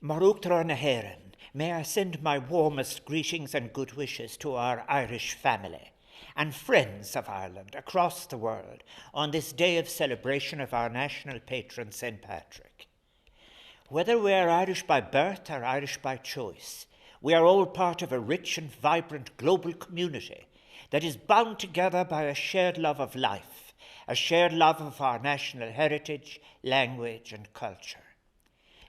Marúchtar na hÉireann, may I send my warmest greetings and good wishes to our Irish family and friends of Ireland across the world on this day of celebration of our national patron, St. Patrick. Whether we are Irish by birth or Irish by choice, we are all part of a rich and vibrant global community that is bound together by a shared love of life, a shared love of our national heritage, language, and culture.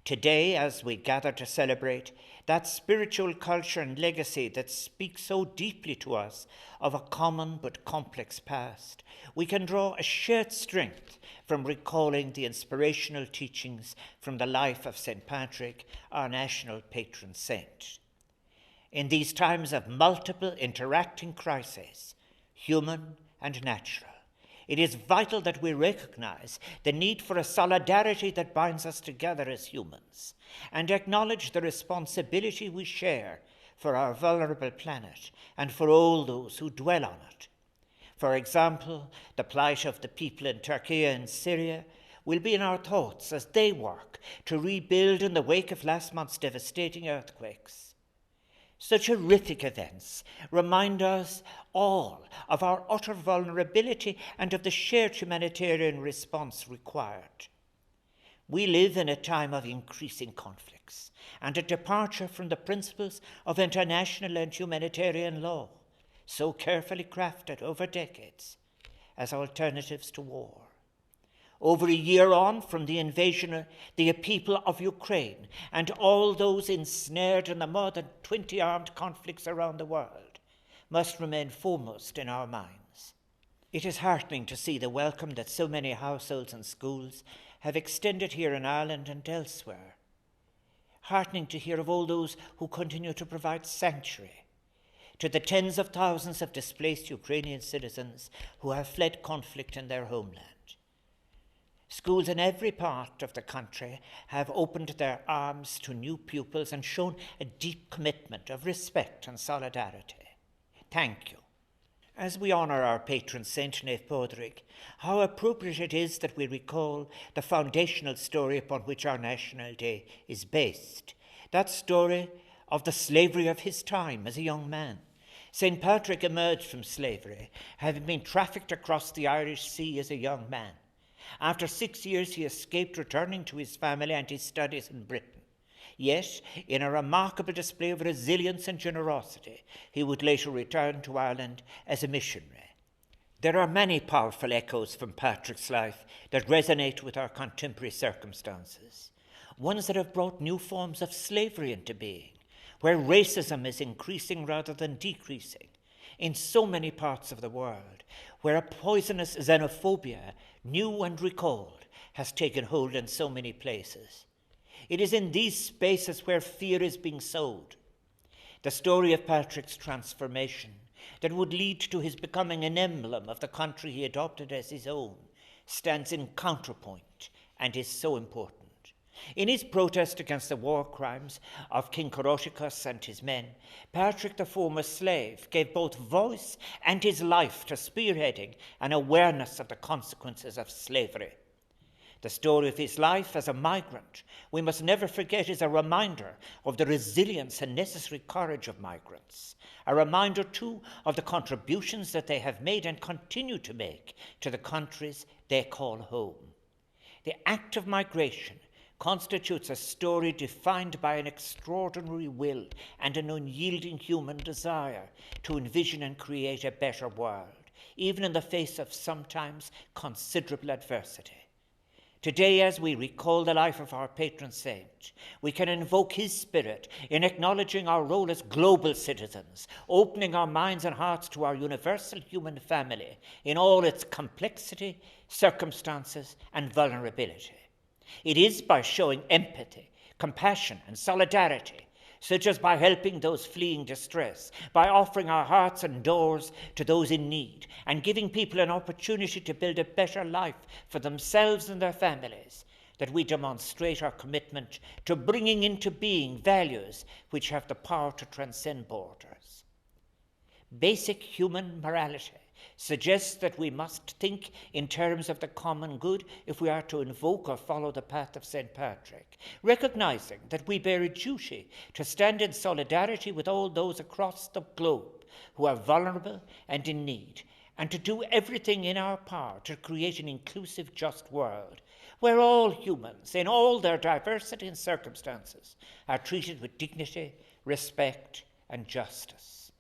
Today, as we gather to celebrate that spiritual culture and legacy that speaks so deeply to us of a common but complex past, we can draw a shared strength from recalling the inspirational teachings from the life of St. Patrick, our national patron saint. In these times of multiple interacting crises, human and natural, it is vital that we recognize the need for a solidarity that binds us together as humans and acknowledge the responsibility we share for our vulnerable planet and for all those who dwell on it. For example, the plight of the people in Turkey and Syria will be in our thoughts as they work to rebuild in the wake of last month's devastating earthquakes. Such horrific events remind us all of our utter vulnerability and of the shared humanitarian response required. We live in a time of increasing conflicts and a departure from the principles of international and humanitarian law, so carefully crafted over decades as alternatives to war. Over a year on from the invasion of the people of Ukraine and all those ensnared in the more than 20 armed conflicts around the world must remain foremost in our minds. It is heartening to see the welcome that so many households and schools have extended here in Ireland and elsewhere. Heartening to hear of all those who continue to provide sanctuary to the tens of thousands of displaced Ukrainian citizens who have fled conflict in their homeland. Schools in every part of the country have opened their arms to new pupils and shown a deep commitment of respect and solidarity. Thank you. As we honour our patron saint, Naomh Pádraig, how appropriate it is that we recall the foundational story upon which our National Day is based, that story of the slavery of his time as a young man. St. Patrick emerged from slavery, having been trafficked across the Irish Sea as a young man. After 6 years, he escaped, returning to his family and his studies in Britain. Yet, in a remarkable display of resilience and generosity, he would later return to Ireland as a missionary. There are many powerful echoes from Patrick's life that resonate with our contemporary circumstances, ones that have brought new forms of slavery into being, where racism is increasing rather than decreasing, in so many parts of the world, where a poisonous xenophobia, new and recalled, has taken hold in so many places. It is in these spaces where fear is being sowed. The story of Patrick's transformation that would lead to his becoming an emblem of the country he adopted as his own stands in counterpoint and is so important. In his protest against the war crimes of King Coroticus and his men, Patrick, the former slave, gave both voice and his life to spearheading an awareness of the consequences of slavery. The story of his life as a migrant, we must never forget, is a reminder of the resilience and necessary courage of migrants, a reminder too of the contributions that they have made and continue to make to the countries they call home. The act of migration constitutes a story defined by an extraordinary will and an unyielding human desire to envision and create a better world, even in the face of sometimes considerable adversity. Today, as we recall the life of our patron saint, we can invoke his spirit in acknowledging our role as global citizens, opening our minds and hearts to our universal human family in all its complexity, circumstances, and vulnerability. It is by showing empathy, compassion, and solidarity, such as by helping those fleeing distress, by offering our hearts and doors to those in need, and giving people an opportunity to build a better life for themselves and their families, that we demonstrate our commitment to bringing into being values which have the power to transcend borders. Basic human morality suggests that we must think in terms of the common good if we are to invoke or follow the path of St. Patrick, recognizing that we bear a duty to stand in solidarity with all those across the globe who are vulnerable and in need, and to do everything in our power to create an inclusive, just world where all humans, in all their diversity and circumstances, are treated with dignity, respect, and justice.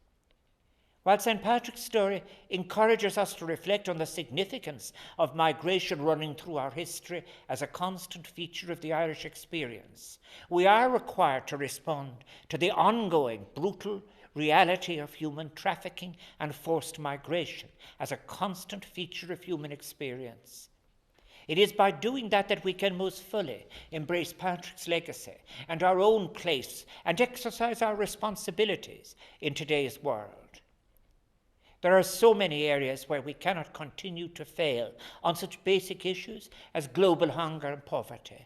While St. Patrick's story encourages us to reflect on the significance of migration running through our history as a constant feature of the Irish experience, we are required to respond to the ongoing brutal reality of human trafficking and forced migration as a constant feature of human experience. It is by doing that we can most fully embrace Patrick's legacy and our own place and exercise our responsibilities in today's world. There are so many areas where we cannot continue to fail on such basic issues as global hunger and poverty.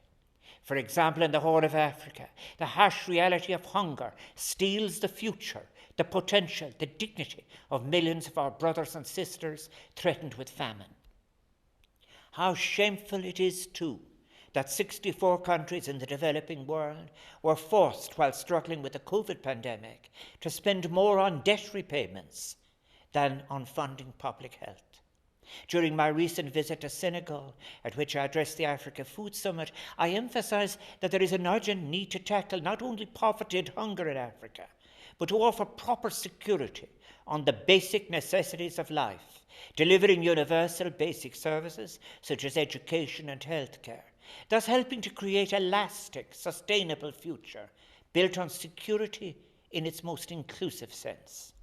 For example, in the Horn of Africa, the harsh reality of hunger steals the future, the potential, the dignity of millions of our brothers and sisters threatened with famine. How shameful it is, too, that 64 countries in the developing world were forced, while struggling with the COVID pandemic, to spend more on debt repayments than on funding public health. During my recent visit to Senegal, at which I addressed the Africa Food Summit, I emphasized that there is an urgent need to tackle not only poverty and hunger in Africa, but to offer proper security on the basic necessities of life, delivering universal basic services such as education and healthcare, thus helping to create a lasting, sustainable future built on security in its most inclusive sense.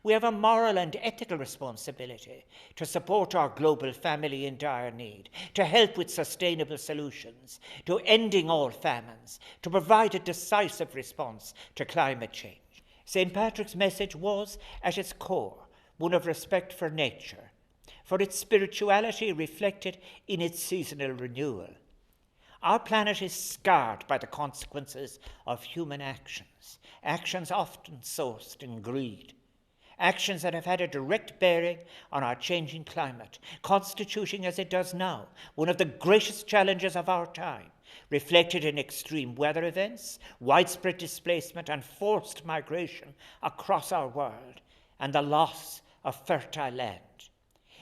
We have a moral and ethical responsibility to support our global family in dire need, to help with sustainable solutions, to ending all famines, to provide a decisive response to climate change. St. Patrick's message was, at its core, one of respect for nature, for its spirituality reflected in its seasonal renewal. Our planet is scarred by the consequences of human actions, actions often sourced in greed, actions that have had a direct bearing on our changing climate, constituting, as it does now, one of the greatest challenges of our time, reflected in extreme weather events, widespread displacement, and forced migration across our world, and the loss of fertile land.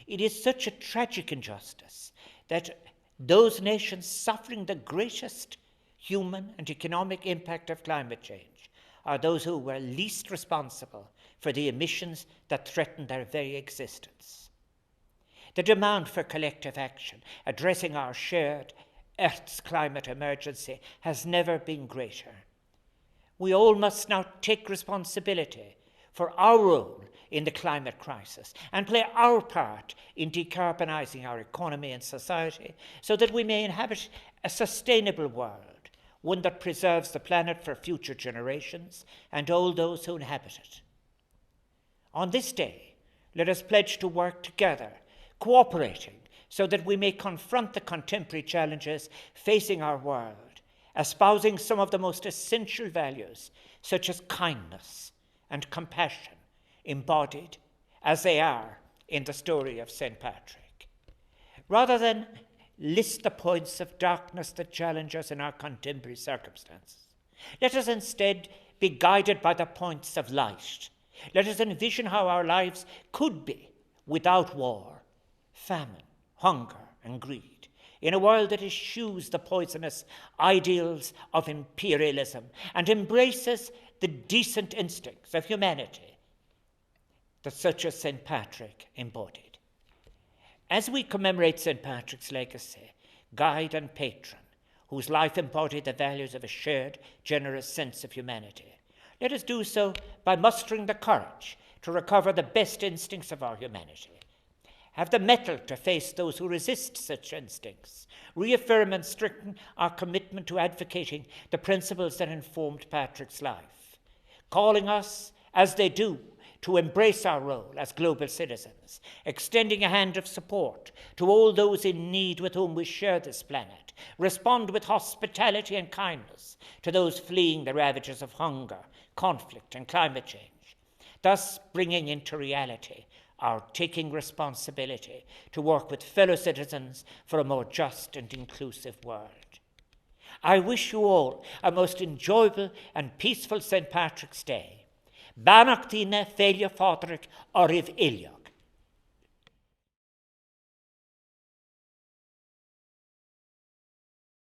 It is such a tragic injustice that those nations suffering the greatest human and economic impact of climate change are those who were least responsible for the emissions that threaten their very existence. The demand for collective action, addressing our shared Earth's climate emergency, has never been greater. We all must now take responsibility for our role in the climate crisis and play our part in decarbonizing our economy and society so that we may inhabit a sustainable world, one that preserves the planet for future generations and all those who inhabit it. On this day, let us pledge to work together, cooperating, so that we may confront the contemporary challenges facing our world, espousing some of the most essential values, such as kindness and compassion, embodied as they are in the story of St. Patrick. Rather than list the points of darkness that challenge us in our contemporary circumstances, let us instead be guided by the points of light. Let us envision how our lives could be without war, famine, hunger, and greed, in a world that eschews the poisonous ideals of imperialism and embraces the decent instincts of humanity that such as St. Patrick embodied. As we commemorate St. Patrick's legacy, guide and patron, whose life embodied the values of a shared, generous sense of humanity, let us do so by mustering the courage to recover the best instincts of our humanity, have the mettle to face those who resist such instincts, reaffirm and strengthen our commitment to advocating the principles that informed Patrick's life, calling us, as they do, to embrace our role as global citizens, extending a hand of support to all those in need with whom we share this planet, respond with hospitality and kindness to those fleeing the ravages of hunger, conflict, and climate change, thus bringing into reality our taking responsibility to work with fellow citizens for a more just and inclusive world. I wish you all a most enjoyable and peaceful St. Patrick's Day. Banach dine felia fodric oriv ilia.